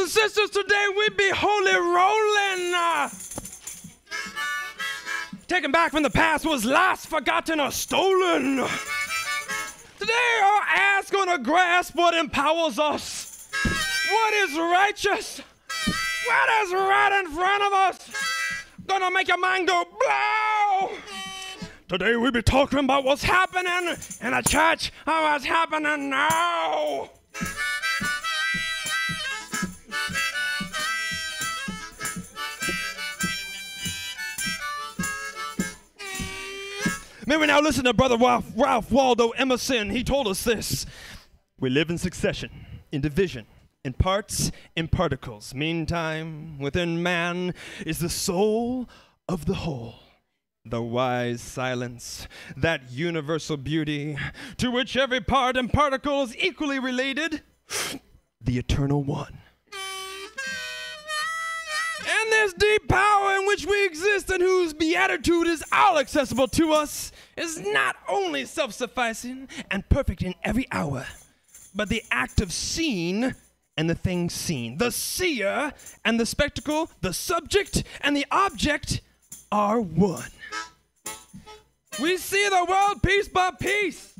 and sisters, today we be holy rolling. Taken back from the past was lost, forgotten, or stolen. Today our ass gonna grasp what empowers us. What is righteous? What is right in front of us? Gonna make your mind go blow. Today we be talking about what's happening in the church and what's happening now. May we now listen to Brother Ralph Waldo Emerson. He told us this. We live in succession, in division, in parts, in particles. Meantime, within man is the soul of the whole. The wise silence, that universal beauty, to which every part and particle is equally related, the eternal one. And this deep power in which we exist and whose beatitude is all accessible to us is not only self-sufficing and perfect in every hour, but the act of seeing and the thing seen. The seer and the spectacle, the subject and the object are one. We see the world piece by piece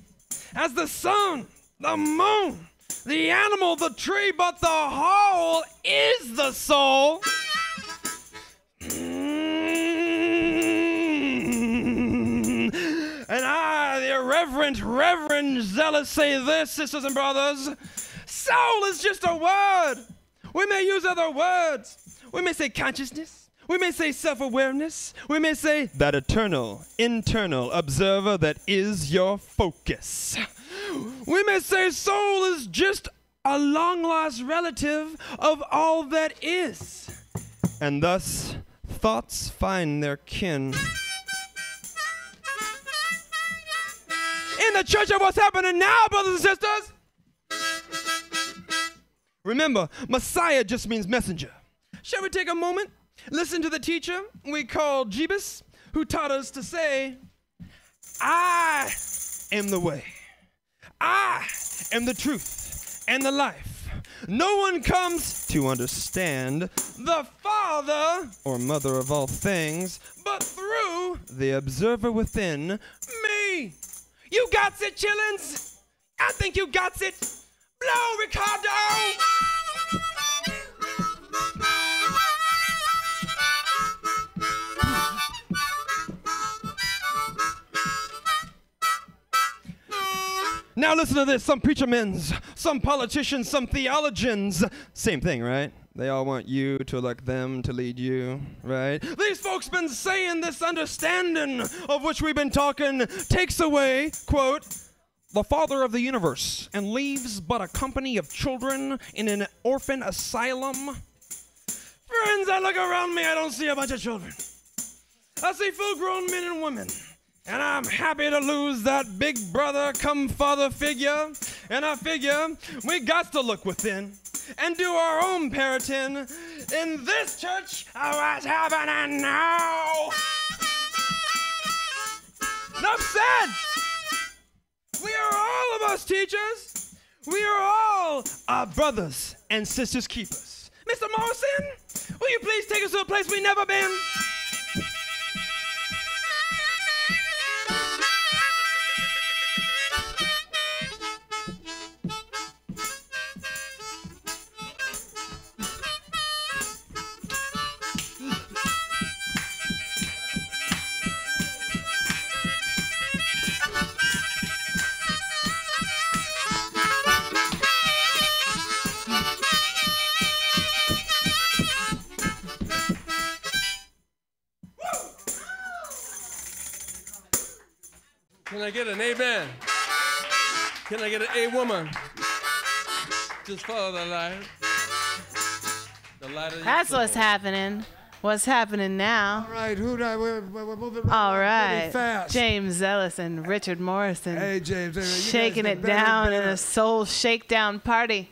as the sun, the moon, the animal, the tree, but the whole is the soul. And I, the Irreverent Reverend Zealous, say this, sisters and brothers. Soul is just a word. We may use other words. We may say consciousness. We may say self-awareness. We may say that eternal, internal observer that is your focus. We may say soul is just a long-lost relative of all that is. And thus, thoughts find their kin. In the church of what's happening now, brothers and sisters. Remember, Messiah just means messenger. Shall we take a moment, listen to the teacher we call Jebus, who taught us to say, I am the way. I am the truth and the life. No one comes to understand the Father or Mother of all things, but through the observer within me. You got it, chillins? I think you got it. Blow, Ricardo! Now listen to this. Some preachermens, some politicians, some theologians. Same thing, right? They all want you to elect them to lead you, right? These folks been saying this understanding of which we've been talking takes away, quote, the Father of the universe and leaves but a company of children in an orphan asylum. Friends, I look around me, I don't see a bunch of children. I see full-grown men and women. And I'm happy to lose that big brother come father figure. And I figure we got to look within and do our own parenting in this church of what's happening now. Enough said. We are all of us teachers. We are all our brothers and sisters keepers. Mr. Morrison, will you please take us to a place we've never been? Can I get an amen? Can I get an a-woman? Just follow the light. The light of That's what's happening. What's happening now? All right, we're moving right All right, pretty fast. James Zealous and Richard Morrison. Hey, James. Shaking it down in a soul shakedown party.